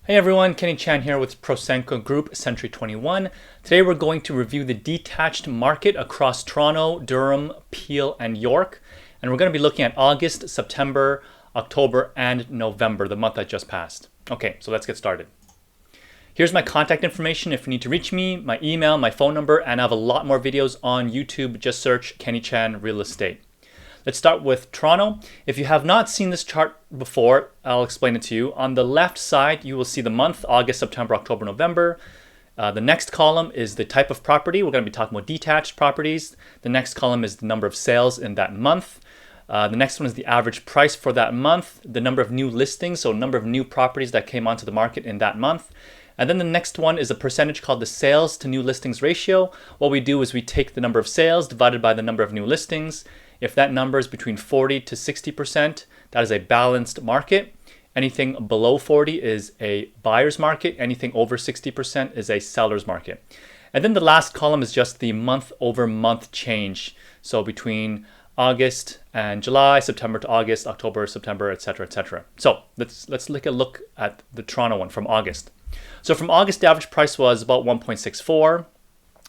Hey everyone, Kenny Chan here with Prosenco Group, Century 21. Today we're going to review the detached market across Toronto, Durham, Peel, and York. And we're going to be looking at August, September, October, and November, the month that just passed. Okay, so let's get started. Here's my contact information if you need to reach me, my email, my phone number, and I have a lot more videos on YouTube. Just search Kenny Chan Real Estate. Let's start with Toronto. If you have not seen this chart before, I'll explain it to you. On the left side, you will see the month, August, September, October, November. The next column is the type of property. We're going to be talking about detached properties. The next column is the number of sales in that month. The next one is the average price for that month, the number of new listings, so number of new properties that came onto the market in that month. And then the next one is a percentage called the sales to new listings ratio. What we do is we take the number of sales divided by the number of new listings. If that number is between 40 to 60%, that is a balanced market. Anything below 40 is a buyer's market. Anything over 60% is a seller's market. And then the last column is just the month over month change. So between August and July, September to August, October, September, etc., etc. So let's take a look at the Toronto one from August. So from August, the average price was about 1.64.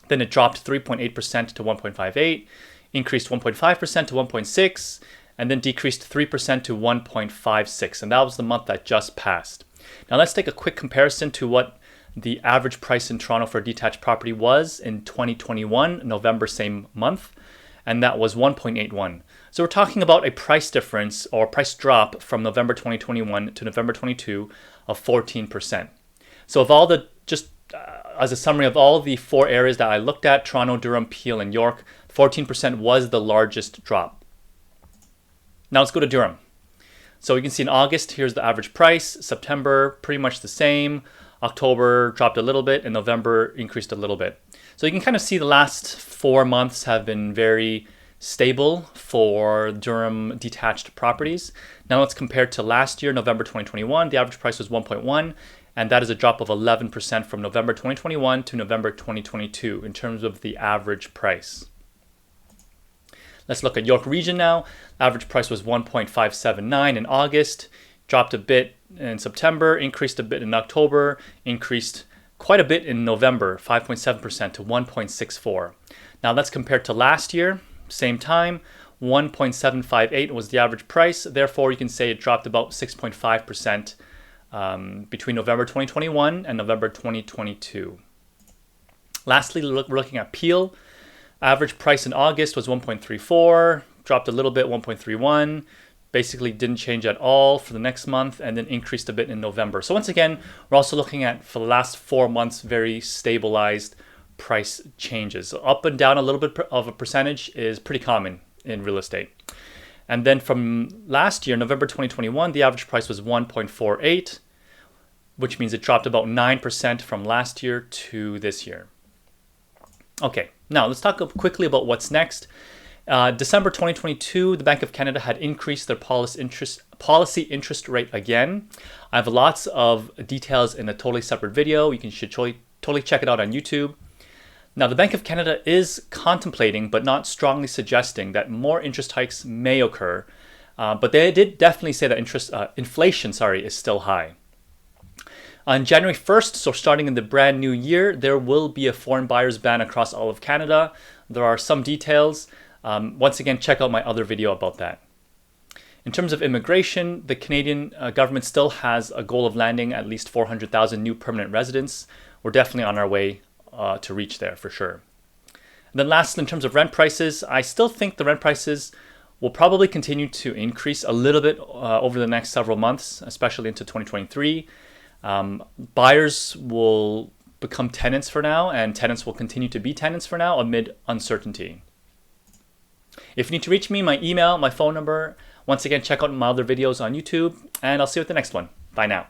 Then it dropped 3.8% to 1.58. Increased 1.5% to 1.6, and then decreased 3% to 1.56. And that was the month that just passed. Now let's take a quick comparison to what the average price in Toronto for a detached property was in 2021, November, same month, and that was 1.81. So we're talking about a price difference or price drop from November 2021 to November 22 of 14%. So of all the, as a summary of all the four areas that I looked at, Toronto, Durham, Peel, and York, 14% was the largest drop. Now let's go to Durham. So you can see in August, here's the average price. September, pretty much the same. October dropped a little bit, and November increased a little bit. So you can kind of see the last 4 months have been very stable for Durham detached properties. Now let's compare to last year, November 2021. The average price was 1.1, and that is a drop of 11% from November 2021 to November 2022 in terms of the average price. Let's look at York Region now. Average price was 1.579 in August, dropped a bit in September, increased a bit in October, increased quite a bit in November, 5.7% to 1.64. Now that's compared to last year, same time, 1.758 was the average price. Therefore, you can say it dropped about 6.5% between November 2021 and November 2022. Lastly, we're looking at Peel. Average price in August was 1.34, dropped a little bit, 1.31, basically didn't change at all for the next month, and then increased a bit in November. So once again, we're also looking at, for the last 4 months, very stabilized price changes. So up and down a little bit of a percentage is pretty common in real estate. And then from last year, November 2021, the average price was 1.48, which means it dropped about 9% from last year to this year. Okay, now let's talk quickly about what's next. December 2022, the Bank of Canada had increased their policy interest rate again. I have lots of details in a totally separate video. You should totally check it out on YouTube. Now, the Bank of Canada is contemplating, but not strongly suggesting, that more interest hikes may occur. But they did definitely say that inflation is still high. On January 1st, so starting in the brand new year, there will be a foreign buyers ban across all of Canada. There are some details. Once again, check out my other video about that. In terms of immigration, the Canadian government still has a goal of landing at least 400,000 new permanent residents. We're definitely on our way to reach there for sure. And then lastly, in terms of rent prices, I still think the rent prices will probably continue to increase a little bit over the next several months, especially into 2023. Buyers will become tenants for now, and tenants will continue to be tenants for now amid uncertainty. If you need to reach me, my email, my phone number. Once again, check out my other videos on YouTube, and I'll see you at the next one. Bye now.